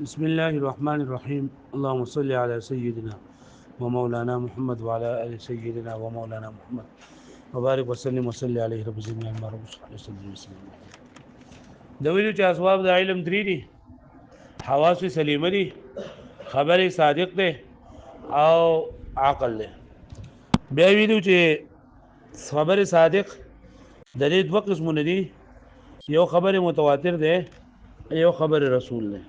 بسم الله الرحمن الرحيم اللهم صل على سيدنا ومولانا محمد وعلى آل سيدنا ومولانا محمد وبارك وسلم وصلي عليه رب زدنا علما رب اشرح لي صدري ويسر لي امري د ویلو چې اسباب د علم درې دي حواس سلیمه دي خبر صادق ده او عقل ده بیا ویلو چې خبر صادق د دې دوه قسمونه دي یو خبر متواتر ده یو خبر رسول ده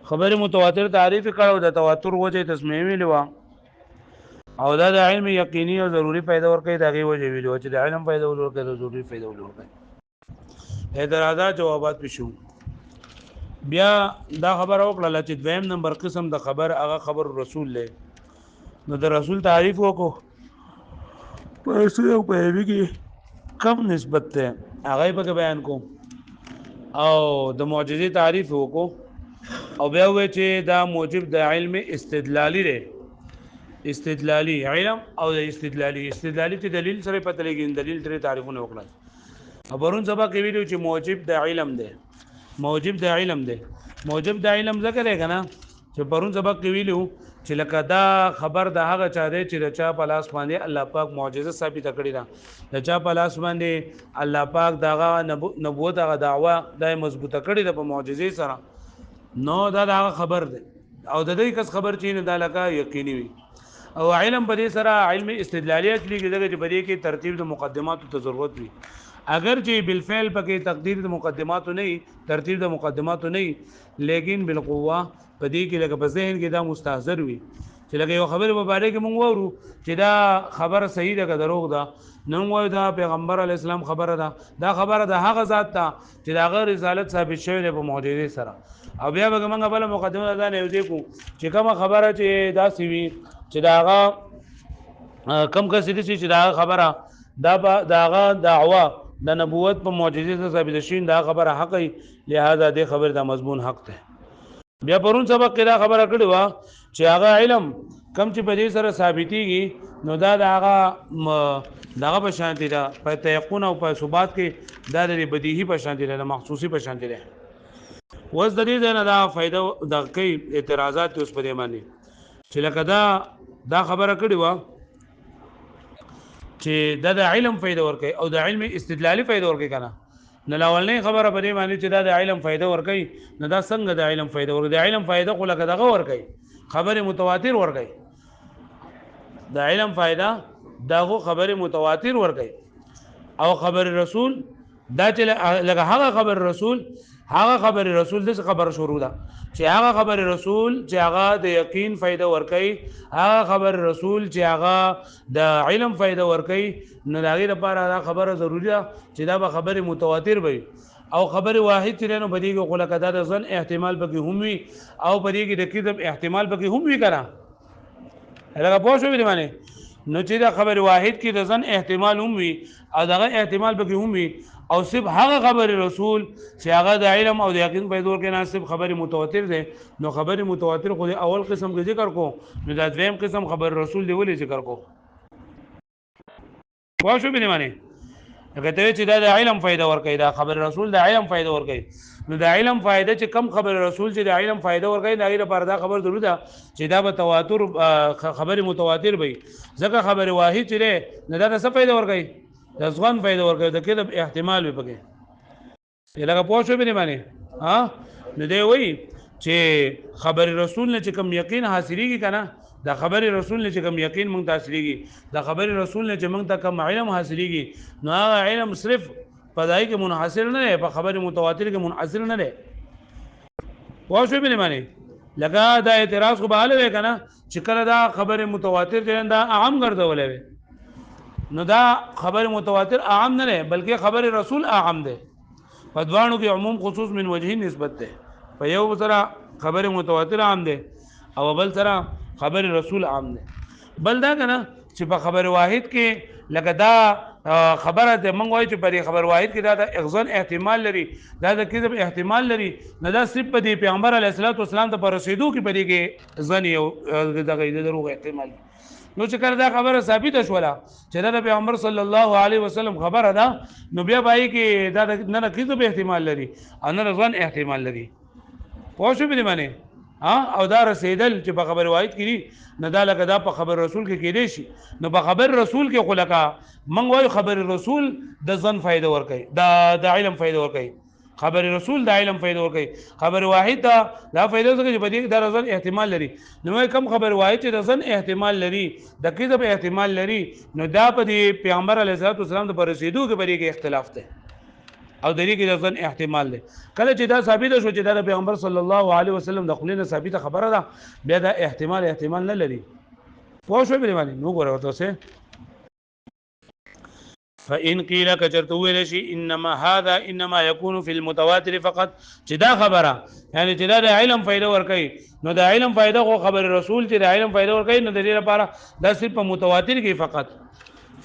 خبر متواتر تعریف کړو د تواتر وجه تسمیه ویلو او دا د علم یقیني او ضروری پیدا ورکړي دغه وجه ویلو چې د علم پیدا ورکړي د ضروری پیدا ورکړي اعتراضات جوابات پښو بیا دا خبر وکړه چې دویم نمبر قسم د خبر هغه خبر رسول له نو د رسول تعریف وکړو په څه په کې کم نسبت ته هغه په بیان کوم او د معجزې تعریف وکړو او بیا وی چې دا موجب د علم استدلالی دی استدلالی علم او د استدلالی چې دلیل سره پته لګي دلیل تر تعریفونه وکړل خبرون سبا کې ویلو چې موجب د علم دی موجب د علم ذکر دی کنه چې پرون سبا کې ویلو چې لکه دا خبر د هغه چا دی چې د چا په لاس باندې الله پاک معجزه ثابت کړی دا د چا په لاس باندې الله پاک دغه نبوت هغه دعوا د مضبوطه کړی د په معجزې سره نو دا خبر دی او د دې کس خبر چې نه د لکه یقیني وي او علم په دې سره علم استدلالیت لګي دغه چې په دې کې ترتیب د مقدماتو ته ضرورت وي اگر چې بالفعل پکې تقدیر د مقدماتو نه ترتیب د مقدماتو نه لیکن بالقوه په دې کې لکه په ذهن کې دا مستحضر وي چې لکه یو خبر په باره کې مونږ وورو چې دا خبر صحیح ده که دروغ ده نو وایو دا پیغمبر علی السلام خبره ده دا خبره د هغه ذات ته چې دا غیر رسالت ثابت شوی دی په معجزې سره او بیا به موږ بل مقدمه ده نه یو کو چې کومه خبره چې دا سی وي چې دا هغه کم کسې چې دا خبره دا هغه دعوا د نبوت په معجزې سره ثابت شین دا خبره حق ای لہذا دې خبر دا مضمون حق ده بیا پرون سبق کې دا خبره کړې و چې هغه علم کم چې په دې سره ثابتېږي نو دا دغه په شانتي ده په تيقن او په ثبات کې دا د بدیهي په شانتي ده مخصوصي په شانتي ده وز د دې نه دا فائدہ د کوي اعتراضات اوس په دې باندې چې لکه دا خبره کړې و چې د علم فائدہ ورکړي او د علم استدلالي فائدہ ورکړي کنه نه لاولنې خبره په دې باندې چې دا د علم فائدہ ورکړي نه دا څنګه د علم فائدہ ورکړي د علم فائدہ خو لکه دغه ورکړي خبر متواتر ورکړي د علم فائدہ داغه خبر متواتر ورکړي او خبر رسول دا چې لکه هغه خبر رسول د خبر شروع ده چې هغه خبر رسول چې هغه د یقین فائدہ ورکړي هغه خبر رسول چې هغه د علم فائدہ ورکړي نو دغه لپاره دا خبره ضروری ده چې دا به خبر متواتر وي او خبر واحد چې نو بدی کو خلق دا د ځن احتمال پکې هم وي او بدی کې د کذب احتمال پکې هم وي کنه هغه پوه شو دی معنی نو چې دا خبر واحد کې د ځن احتمال هم وي او دغه احتمال پکې هم وي او صرف هغه خبر رسول چې هغه د علم او د یقین په دور کې نه صرف خبر متواتر ده نو خبر متواتر خو د اول قسم کې ذکر کو نو دا دویم قسم خبر رسول دی ولې ذکر کو واښو به نه معنی هغه ته چې دا د علم فائدہ ورکړي دا خبر رسول د علم فائدہ ورکړي نو د علم فائدہ چې کم خبر رسول چې د علم فائدہ ورکړي دا غیر پر دا خبر ضروري ده چې دا به تواتر خبر متواتر وي ځکه خبر واحد چې نه دا څه فائدہ ورکړي د ځوان فائدہ ورکړي د کذب احتمال وي پکې لکه پوه شو به نه معنی ها نو دی وایي چې خبر رسول نه چې کم یقین حاصلېږي کنه دا خبر رسول نه چې کوم یقین مونږ حاصلېږي دا خبر رسول نه چې مونږ ته کوم علم حاصلېږي نو هغه علم صرف پدای کې منحصر نه دی په خبر متواتر کې منحصر نه دی واښو به نه معنی لکه دا اعتراض خو به حل وی کنه چې کله دا خبر متواتر چې دا عام ګرځولې وي نو دا خبر متواتر عام نه دی بلکې خبر رسول عام دی په دوانو کې عموم خصوص من وجهي نسبت ده په یو سره خبر متواتر عام دی او بل سره خبر رسول عام ده بل دا کنه چې په خبر واحد کې لکه دا خبره ده مونږ وایو چې په خبر واحد کې دا د اغزان احتمال لري دا د کذب احتمال لري نه دا صرف په پیغمبر علیه السلام ته پر رسیدو کې په دې کې ځن یو دغه دروغ احتمال نو چې کله دا خبره ثابت شوله چې دا د پیغمبر صلی الله علیه وسلم خبره ده نو بیا پای کې دا نه کذب احتمال لري او نه ځن احتمال لري پوه شو به معنی او دا رسیدل چې په خبر واحد کې نه دا لکه دا په خبر رسول کې کېدې شي نو په خبر رسول کې خلکا من وایو خبر رسول د ځن فائدہ ور کوي د علم فائدہ ور کوي خبر رسول د علم فائدہ ور کوي خبر واحد دا فائدہ څه چې بدی د ځن احتمال لري نو کم خبر واحد چې د ځن احتمال لري د کذب احتمال لري نو دا په دې پیغمبر علیه السلام د پر رسیدو کې بری کې اختلاف ده او دلی کې د ځن احتمال ده کله چې دا ثابت شو چې دا پیغمبر صلی الله علیه وسلم د خلینو ثابت خبره ده بیا دا احتمال نه لري پوه شو به معنی نو ګوره ورته فإن قيل كجرت ویل شي انما يكون في المتواتر فقط چې دا خبره یعنی چې دا د علم فائدہ ور کوي نو د علم فائدہ خو خبر رسول چې د علم فائدہ ور کوي نو د دې لپاره دا صرف په متواتر کې فقط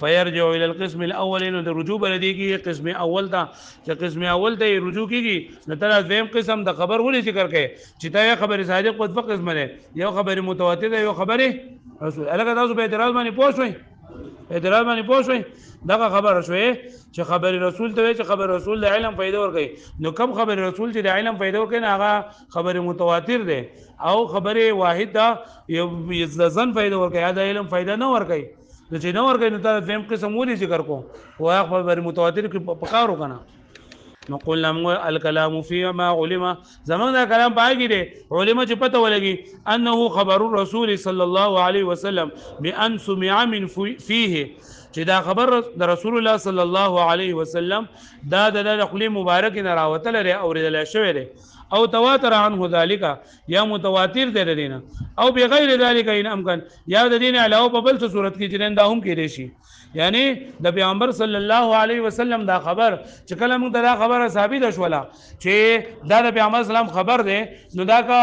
فيرجع الى القسم الاول نو د رجوع بلدي کې قسم اول ته چې قسم اول ته رجوع کیږي نو تر دویم قسم د خبر ولې ذکر کوي چې دا خبر صادق او د قسم نه یو خبر متواتر ده یو خبر رسول الګا تاسو به اعتراض باندې پوښوي دغه خبر شوی چې خبر رسول ته چې خبر رسول د علم فائدہ ور کوي نو کم خبر رسول چې د علم فائدہ ور کوي هغه خبر متواتر ده او خبر واحد دا یو ځن فائدہ ور کوي دا علم فائدہ نه ور کوي چې نه ور کوي نو دا دیم قسم ولې ذکر کو او خبر متواتر کې پکارو کنه نو قلنا الكلام فيما علم زمان دا کلام پایږي دي علماء چې پته ولګي انه خبر الرسول صلى الله عليه وسلم بان سمع من فيه چې دا خبر د رسول الله صلی الله علیه وسلم دا د خلی مبارک نه راوتل لري اوریدل شوی دی او تواتر عنه ذلك یا متواتر دی دینه او بغیر ذلك ان امکان یا د دین علاوه په بل څه صورت کې چې دا هم کېږي شي یعنی د پیغمبر صلی الله علیه وسلم دا خبر چې کله موږ دا خبره ثابت شوله چې دا د پیغمبر اسلام خبر دی نو دا کا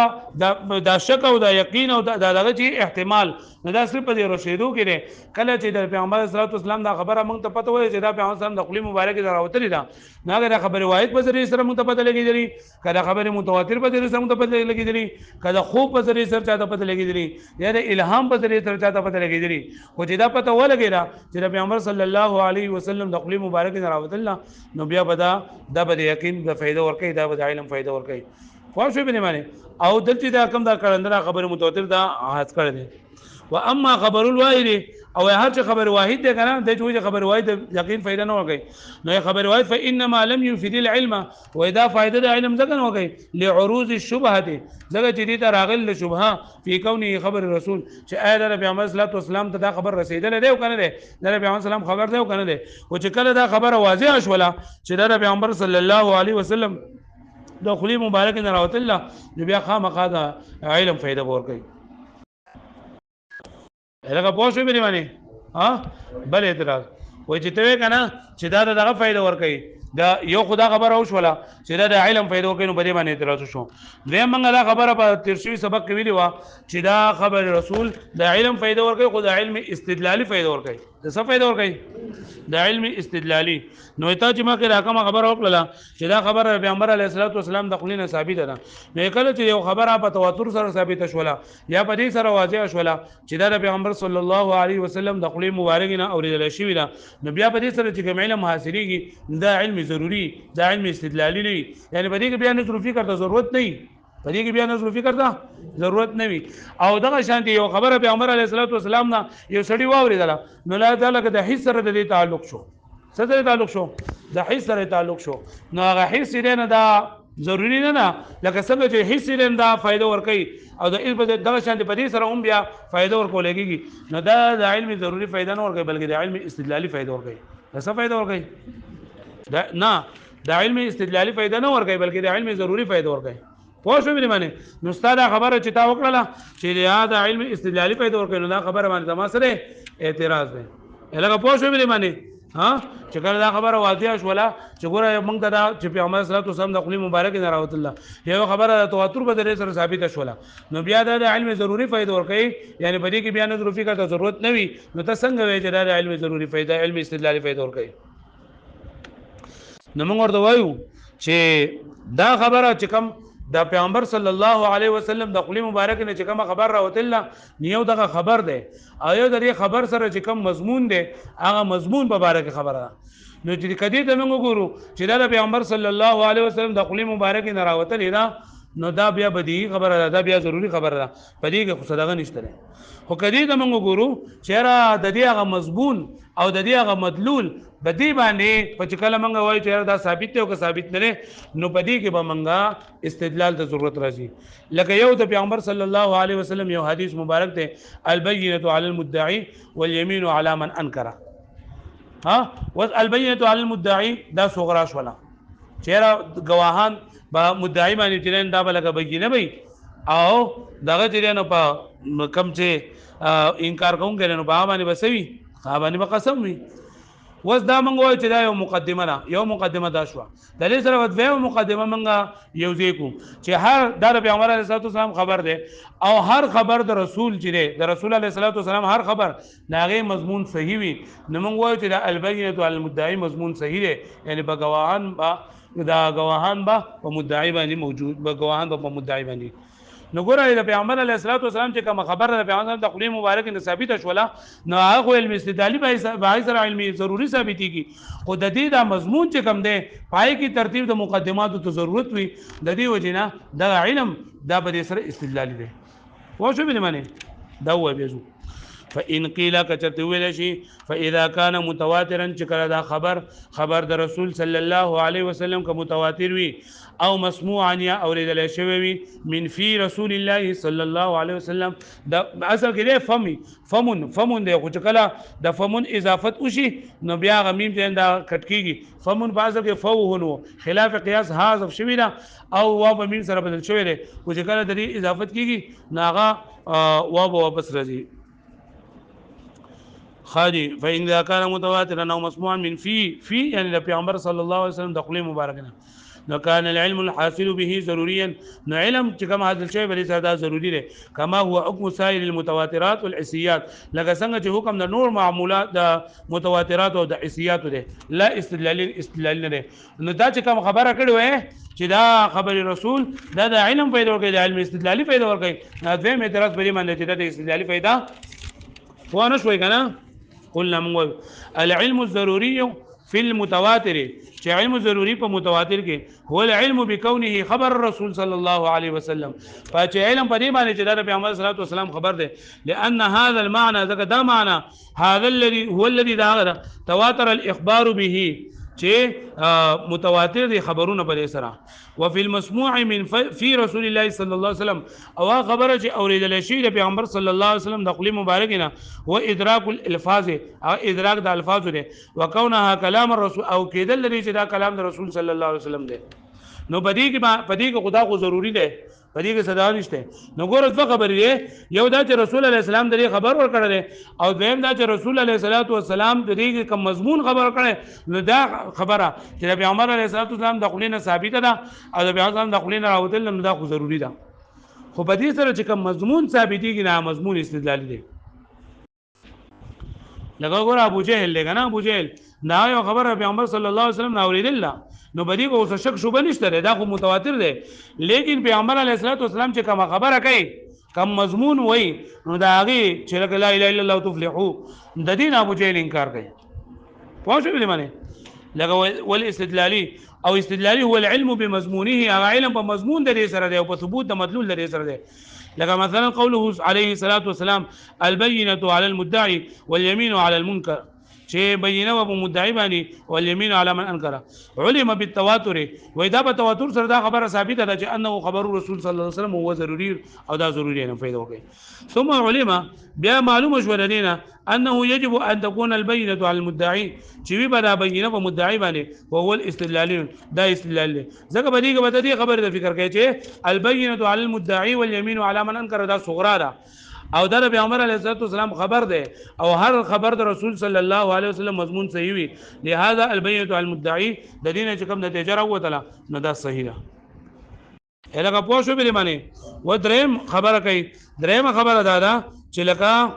دا شک او دا یقین او دا دغه چې احتمال نو دا صرف په رشیدو کې دی کله چې د پیغمبر صلی الله علیه وسلم دا خبره موږ ته پته وای چې دا پیغمبر اسلام د خلی مبارک دراوتلی دا نه دا خبره واحد په ذریعہ سره موږ ته پته لګیږي کله خبره متواتر په ذریعہ سره موږ ته پته لګیږي کله خوب په ذریعہ سره چاته پته لګیږي یا د الهام په ذریعہ سره چاته پته لګیږي خو چې دا پته ولګیرا چې پیغمبر صلی الله علیه وسلم د خلی مبارک دراوتل نو بیا بدا د یقین د فائدہ ورکې دا د علم فائدہ ورکې خو شو به نه معنی او دلته دا کم دا کړندره خبره متواتر دا حد کړی دی و اما خبر الواحد او هر چې خبر واحد دی کنه د چې خبر واحد یقین فائدہ نه ورکي نو خبر واحد فانما لم يفيد العلم و اذا فائدہ د علم ځکه نه ورکي لعروض الشبهه ځکه چې دې ته راغل شبهه په کونه خبر رسول چې اې د پیغمبر صلی الله علیه وسلم ته دا خبر رسیدل دی او کنه دی د پیغمبر سلام خبر دی او کنه دی او چې کله دا خبره واضح شوله چې د پیغمبر صلی الله علیه وسلم د خلی مبارک نه راوتل نو بیا خامخا دا علم فائدہ ورکي لکه پوه شو به معنی بل اعتراض وای چې ته کنه چې دا دغه فائدہ ور کوي دا یو خدا خبر او شولا چې دا د علم فائدہ ور کوي نو بده باندې اعتراض شو دوی موږ دا خبره په ترشوی سبق کې ویلی و چې دا خبر رسول د علم فائدہ ور کوي خو د علم استدلالي فائدہ ور کوي د څه فائدہ ور کوي د علم استدلالي نو ته چې ما کې راکمه خبر وکړه چې دا خبره پیغمبر علیه الصلاه والسلام د خلینو ثابت ده نو کله چې یو خبره په تواتر سره ثابت شولا یا په دې سره واضح شولا چې دا د پیغمبر صلی الله علیه وسلم د خلی مبارک نه اوریدل شوی ده نو بیا په دې سره چې کوم علم حاصلېږي دا علم ضروری دا علم استدلالي نه یعنی په دې کې بیا نظر فکر ته ضرورت نه په دې کې بیا نظر فکر ته ضرورت نه وي او دغه شانتي یو خبره پیغمبر علیه الصلاه والسلام نه یو سړی واوریدله نو لا تعالی د حس سره د تعلق شو سره تعلق شو د حس سره تعلق شو نو هغه حس دې نه دا ضروری نه لکه څنګه چې حس دې دا فائدہ ور کوي او د علم دغه شانتي په دې سره هم بیا فائدہ ور کولېږي نو دا د علم ضروری فائدہ نه ور کوي بلکې د علم استدلالي فائدہ ور کوي څه فائدہ ور کوي دا نه د علم استدلالي فائدہ نه ور کوي بلکې د علم ضروری فائدہ ور کوي پوه شو به معنی نو استاد خبره چې تا وکړه چې دا علم استدلالي فائدہ ور کوي نو دا خبره باندې ما سره اعتراض دی لکه پوه شو به معنی چې کله دا خبره واضحه شوله چې ګوره موږ ته دا چې پیغمبر صلی الله علیه وسلم د خلی مبارک نه راوت الله یو خبره د تواتر په ذریعہ سره ثابت شوله نو بیا دا د علم ضروری فائدہ ور کوي یعنی په دې کې بیا نظر فکر ته ضرورت نه وي نو ته څنګه وایې چې دا د علم ضروری فائدہ علم استدلالي فائدہ ور کوي نو موږ ورته وایو چې دا خبره چې کوم دا پیغمبر صلی الله علیه وسلم د خلی مبارک نه چې کوم خبر راوتله نیو دغه خبر ده او یو د خبر سره چې کوم مضمون ده هغه مضمون په باره کې خبره نو چې کدی ته موږ ګورو چې دا پیغمبر صلی الله علیه وسلم د خلی مبارک نه راوتله دا نو دا بیا بدیهی خبره ده، دا بیا ضروری خبره ده، په دې کې خو صدقه نشته ده. خو کدی ته موږ ګورو چیرې د دې هغه مضمون او د دې هغه مدلول بدی باندې په چکل موږ وایو چې دا ثابت دی او که ثابت نه نو بدی کې به موږ استدلال ته ضرورت راځي. لکه یو د پیغمبر صلی الله علیه وسلم یو حدیث مبارک دی البینه علی المدعی والیمین علی من انکر. ها والبینه علی المدعی دا صغرا شولا چیرې گواهان با مدعی باندې چې دا بلګه بګینه وي او دغه چې نو په کم چې انکار کوونکی نو په باندې بسوي باندې به قسم وي. وس دا مونږ وایو چې دا یو مقدمه ده، یو مقدمه دا شوه. د دې سره دویمه مقدمه مونږ یو ځای کوو چې هر دا د پیغمبر علیه الصلوة والسلام خبر دی او هر خبر د رسول چې دی د رسول علیه الصلوة والسلام هر خبر د هغې مضمون صحیح وي. نو مونږ وایو چې د البینة علی المدعی مضمون صحیح دی، یعنی په ګواهان به دا ګواهان به په مدعی باندې موجود به ګواهان به په مدعی باندې. نو ګوره د پیغمبر علیه الصلوة والسلام چې کوم خبر د پیغمبر د خلی مبارک نه ثابته شوله نو هغه علم استدلالی به سره علمي ضروري ثابتېږي. خو د دې دا مضمون چې کوم دی پای کې ترتیب د مقدماتو ته ضرورت وي د دې وجې نه دغه علم دا به دې سره استدلالي دی. پوه شو بې معنی دا ووایه بیا ځو. فإن قيل کچرته ویل شي فإذا كان متواترا چې کله دا خبر د رسول صلی الله علیه وسلم که متواتر وي او مسموعا یا اوریدل شوی وي من فی رسول الله صلی الله علیه وسلم دا اصل کې دی فمون دی. خو چې کله د فمون اضافت وشي نو بیا هغه میم چې دا کټ کېږي. فمون په اصل کې فوهن و خلاف قیاس حذف شوی ده او واو په میم سره بدل شوی دی. خو چې کله د دې اضافت کېږي نو هغه واو واپس راځي. خادي فإن إذا كان متواترا أو مسموعا من في يعني پیغمبر صلى الله عليه وسلم دخل مبارکنا نو كان العلم الحاصل به ضروريا نو علم چې کوم حاصل شوی بلی سره دا ضروری دی کما هو حکم سائر المتواترات والحسيات لکه څنګه چې حکم د نور معمولات د متواترات او د حسيات دی لا استدلال نه دی. نو دا چې کوم خبره کړې وای چې دا خبر رسول دا د علم پیدا ورکړي د علم استدلالي پیدا ورکړي نه دوی اعتراض بری باندې چې د استدلالي پیدا وانه شوي کنه. قلنا من العلم الضروري في المتواتر چې علم ضروری په متواتر کې هو العلم بكونه خبر الرسول صلى الله عليه وسلم. فچ علم په دې باندې چې د پیغمبر صلی الله علیه وسلم خبر ده لأن هذا المعنى دا معنى هذا الذي هو الذي تواتر الاخبار به چې متواتر دي خبرونه په سره. وفي المسموع من في رسول الله صلى الله عليه وسلم او خبره چې اوریدل شي د پیغمبر صلی الله علیه وسلم د خلی مبارک نه و ادراک الالفاظ او ادراک د الفاظ دي وکونها کلام الرسول او کېدل لري چې دا کلام د رسول صلی الله علیه وسلم دی. نو بدی کې خدا خو ضروری دی پدې کې صدا نشته. نو ګوره څه خبرې دی یو دا چې رسول الله اسلام د خبر ورکړل او دویم دا چې رسول الله صلی الله علیه وسلم د دې کوم مضمون خبر ورکړل. نو دا خبره چې د پیغمبر علیه السلام د خلینو ثابته ده او د پیغمبر د خلینو راوتل نو دا خو ضروری ده. خو په دې سره چې کوم مضمون ثابتېږي نه مضمون استدلالي دی. لکه ګوره ابو جهل دی کنه ابو جهل دا یو خبره پیغمبر صلی الله علیه وسلم اوریدل نو بدی کو اوس شک شوبه نشته دا خو متواتر دی. لیکن پیغمبر علیه السلام چې کوم خبره کوي کوم مضمون وای نو دا هغه چې لا اله الا الله تفلحو د دین ابو جهل انکار کوي. پوه شو به معنی لکه ول استدلالي او استدلالي هو العلم بمضمونه هغه علم په مضمون د دې سره دی او په ثبوت د مدلول د دې سره دی. لکه مثلا قوله عليه الصلاه والسلام البينه على المدعي واليمين على المنكر چې بینه و مدعی باندې والیمین علی من انکر علم بالتواتر و اذا بالتواتر سره دا خبره ثابته ده چې انه خبر رسول صلی الله علیه وسلم هو ضروری او دا ضروری نه پیدا وکړي. ثم علم بیا معلومه شو لدينا انه يجب ان تكون البينه على المدعي چې وی بدا بینه و مدعی باندې او هو الاستدلال دا استدلال ځکه بدی کې بده خبره د فکر کوي چې البینه على المدعي واليمين على من انکر دا صغرا ده او دا پیغمبر علیه السلام خبر ده او هر خبر د رسول صلی الله علیه وسلم مضمون صحیح وي. لهذا البینه على المدعی د دینه چې کوم نتیجه راوته نو دا صحیح ده. الهغه پوه شو به معنی و دریم خبره کوي دریم خبره دا چې لکه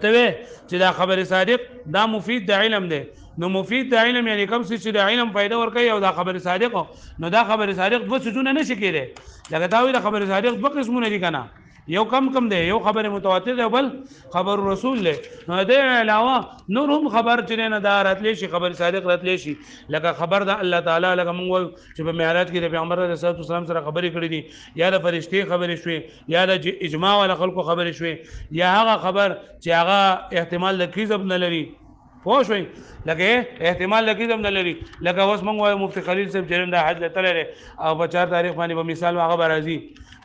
ته چې دا خبر صادق دا مفید د علم ده. نو مفید د علم یعنی کوم څه چې د علم فائدہ ورکوي او دا خبر صادق نو دا خبر صادق دوه څه نه شي کېده. لکه دا وی دا خبر صادق دوه قسمونه دي کنه یو کم دی یو خبر متواتر دی بل خبر رسول له نو د علاوه نور هم خبر چې نه دار اتلی شي خبر صادق راتلی شي لکه خبر د الله تعالی لکه موږ چې په معراج کې د پیغمبر صلی الله علیه وسلم سره خبرې کړې دي یا د فرشتي خبرې شوې یا د اجماع ولا خلکو خبرې شوې یا هغه خبر چې هغه احتمال د کذب نه لري پوه شوي لکه احتمال د کذب نه لري لکه اوس موږ وایو مفتی خلیل صاحب چې د حج لته او په 4 تاریخ باندې په مثال هغه راځي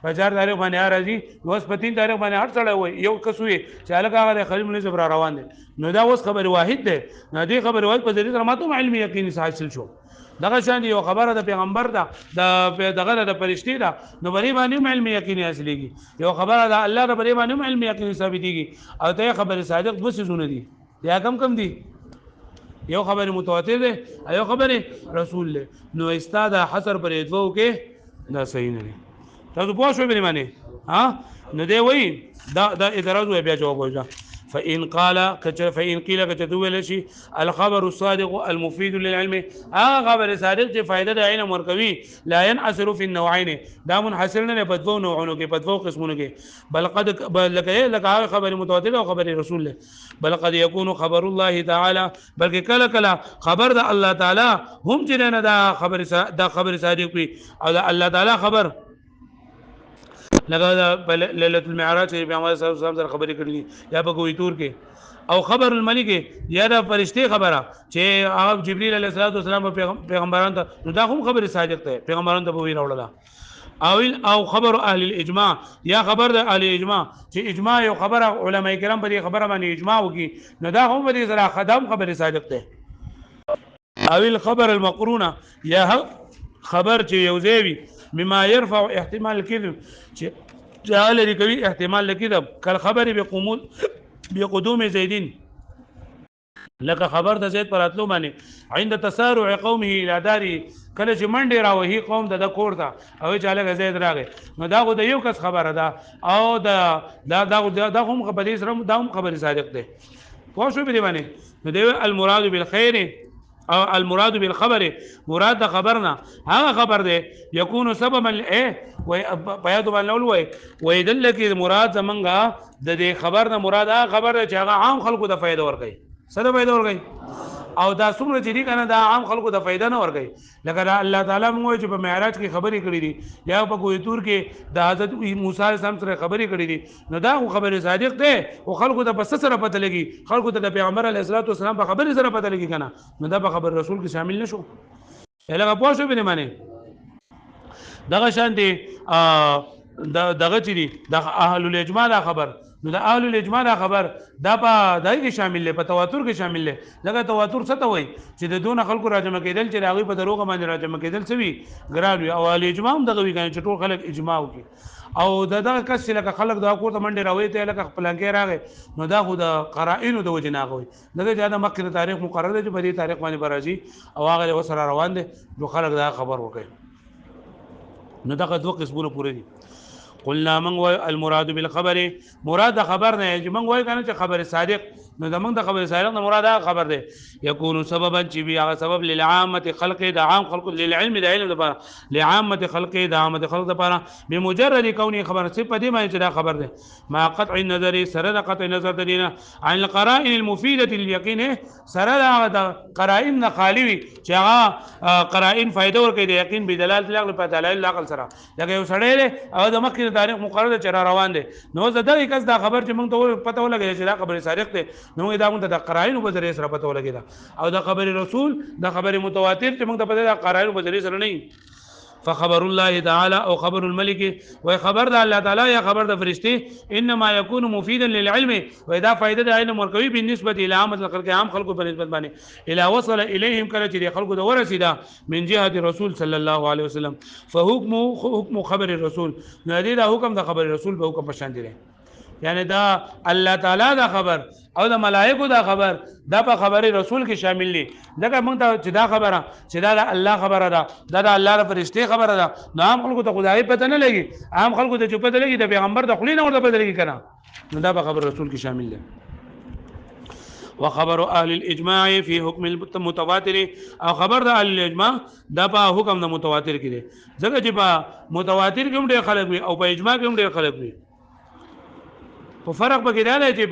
په 4 تاریخ باندې راځي اوس په 3 تاریخ باندې هر څړی وي یو کس وي چې هغه هغه خلیل منیز را روان دي نو دا اوس خبر واحد ده نو دې خبر واحد په ذریعہ ماته علمي یقین حاصل شو دغه شان یو خبره د پیغمبر ده دغه د فرشتي ده نو بری باندې علمي یقین حاصلېږي یو خبره ده الله د بری باندې علمي یقین ثابتېږي او ته خبر صادق بس زونه دي یا کم دي یو خبر متواتر ده یو خبر رسول له نو استاد حصر پر دوو کې دا صحیح نه دي تاسو پوه شئ به معنی ها نو دی وای دا اعتراض بیا جواب وایي فإن قيل كتدول شيء الخبر الصادق المفيد للعلم خبر صادق چې فائدہ د علم ورکوي لا ينحصر في النوعين دا منحصر نه په دوه نوعونو کې په دوه قسمونو کې بل لك خبر متواتر او خبر رسول له بل قد يكون خبر الله تعالى بلکې کله خبر د الله تعالی هم چې نه دا خبر صادق وي او الله تعالی خبر لکه ليله المعراج چې پیغمبر صلی الله علیه وسلم سره خبرې کړې یا په کوی تور کې او خبر الملک یا د فرشتي خبره چې هغه جبرئیل علیه السلام پیغمبران ته نو دا هم خبر صادق ده پیغمبران ته وی راوړل او خبر اهل الاجماع یا خبر د اهل الاجماع چې اجماع یو خبره علما کرام په دې خبره باندې اجماع وکي نو دا هم په دې سره خدام خبر صادق ده او الخبر المقرونه یا خبر چې یو ځای مما يرفع احتمال الكذب جعل لكوي احتمال الكذب كالخبر بقدوم زيدين لك خبر د زید پر اتلو باندې عند تسارع قومه الى داري کله چې منډه راوهي قوم د کور ته او چې هغه زید راغی نو دا غو د یو کس خبره ده او دا هم خبرې سره دا هم خبرې صادق ده پوه شو به دی باندې نو دی المراد بالخير او المراد بالخبر مراد خبرنا هغه خبر ده يكون سببا و بياد باندې وای ويدلك مراد زمنګه د دې خبر نه مراد هغه خبر چې هغه عام خلکو د فائدہ ورکړي سره فائدہ ورکړي او دا څومره چې دي کنه دا عام خلکو د فائدہ نه ورکړي لکه الله تعالی موږ چې په معراج کې خبرې کړې دي یا په کوی تور کې د حضرت موسی علیه السلام سره خبرې کړې دي نو دا خبره صادق ده او خلکو ته بس سره پته لګي خلکو ته د پیغمبر علیه السلام په خبرې سره پته لګي کنه نو دا په خبر رسول کې شامل نشو لکه پوه شو به معنی دغه شان دي دغه چې دي د اهل الاجماع خبر نو د اهل الاجماع خبر دا په دای کې شامل له په تواتر کې شامل له لکه تواتر څه ته وای چې د دون خلکو راجمه کېدل چې هغه په دروغه باندې راجمه کېدل سوي ګران وي او اهل اجماع هم دغه وی کنه چې ټول خلک اجماع وکي او دغه کس چې لکه خلک دا کوته منډه راوي ته لکه خپل کې راغی نو دا خو د قرائن د وجه نه غوي دغه جاده مکه تاریخ مقرره ده چې په دې تاریخ باندې برازي او هغه وسره روان دي نو خلک دا خبر وکړي نو دغه دوه قسمونه پوره دي قلنا من المراد بالخبر مراد خبر نه چې من وای کنه چې خبر صادق نو زمونږ د خبر صادق نه مراد خبر ده يكون سببا چې بي هغه سبب للعامه خلق د عام خلق للعلم د علم لپاره لعامه خلق د عامه خلق لپاره بمجرد كوني خبر صرف دې باندې چې دا خبر ده ما قطع النظر سره قطع نظر دینه عن القرائن المفيده لليقين سره د قرائن خالی وي چې هغه قرائن فائدہ ورکړي د یقین بدلالت العقل په دلایل العقل سره لکه یو سړی او د مکه تاریخ مقرره چر روان دي نو زده کس دا خبر چې موږ ته پته ولګي چې دا خبر صادق ده نو دا موږ ته د قرائن په ذریعہ سره پته ولګي او د خبر رسول د خبر متواتر چې موږ ته پته د قرائن په ذریعہ سره نه فخبر الله تعالى او خبر الملك وخبر الله تعالى يا خبر د فرشتي انما يكون مفيدا للعلم واذا فائده د علم ورکوي بالنسبه الى عامه الخلق عام خلق په نسبت باندې الى وصل اليهم کله چې خلق د ورسیدا من جهه رسول صلى الله عليه وسلم فحكم خبر الرسول نادي دا حکم د خبر رسول به حکم پشان دي یعنی دا الله تعالی دا خبر او د ملائکه دا خبر دا په خبر رسول کې شامل دي ځکه موږ ته چې دا خبره چې دا الله خبره ده دا د الله فرشتي خبره ده نو عام خلکو ته خدای پته نه لګي عام خلکو ته چې پته لګي د پیغمبر د خلی نه ورته پته لګي کنه نو دا په خبر رسول کې شامل دي وخبر اهل الاجماع في حكم المتواتر او خبر د اهل الاجماع دا په حکم د متواتر کې دي ځکه چې په متواتر کې هم ډېر خلک وي او په اجماع کې هم ډېر خلک وي په فرق پکې دا دی چې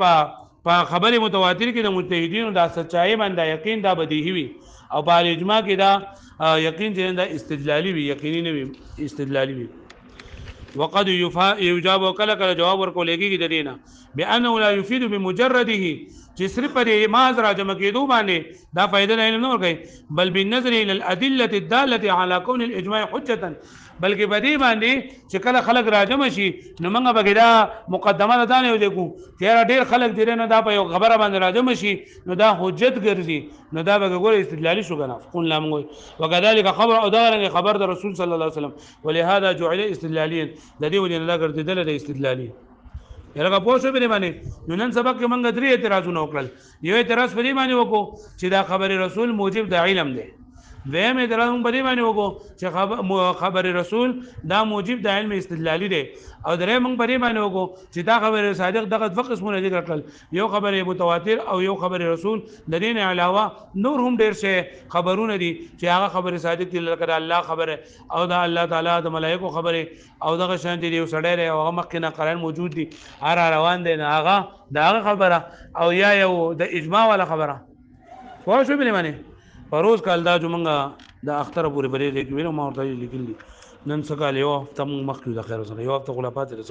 په خبره متواتر کې د مجتهدینو دا سچای باندې یقین دا بدیهی وي او په اجماع کې دا یقین چې دا استدلالي وي یقیني نه وي استدلالي وي وقد يجاب وكلا كلا جواب ورکولېږي د دینه بانه لا يفيد بمجرده چې صرف پر ما زرا جمع کېدو باندې دا فائدہ نه نور کوي بل بالنظر الى الادله الداله على كون الاجماع حجه بلکې بدی باندې چې کله خلق راجم شي نو موږ به دا مقدمه نه دانه ولیکو تیر ډیر خلق دې نه دا په یو خبره باندې راجم شي نو دا حجت ګرځي نو دا به ګور استدلالي شو کنه قل لا موږ وكذلك خبر او دا خبر د رسول صلی الله علیه وسلم ولهذا جعل استدلاليا د دې ولې نه ګرځیدل د استدلالي یلګه پوښتنه به باندې نو نن سبق کې موږ درې اعتراضونه وکړل یو اعتراض په دې باندې وکړو چې دا خبر رسول موجب د علم دی دویم اعتراض موږ په دې باندې وکړو چې خبر رسول دا موجب د علم استدلالي دی او درې موږ په دې باندې وکړو چې دا خبر صادق دغه دوه قسمونه ذکر کړل یو خبر متواتر او یو خبر رسول د دې نه علاوه نور هم ډېر څه خبرونه دي چې هغه خبر صادق دي لکه الله خبره او دا الله تعالی د ملائکه خبره او دغه شان دي یو سړی او هغه مخکنه قرآن موجود دي هر روان دي نه هغه دا خبره او یا یو د اجماع ولا خبره خو شو به معنی پروز کال دا جو منګه د اختر پورې بلې لیکو نو ما ورته لیکلي نن څه کال یو هفته مخکې د خیر سره یو هفته غلا پاتې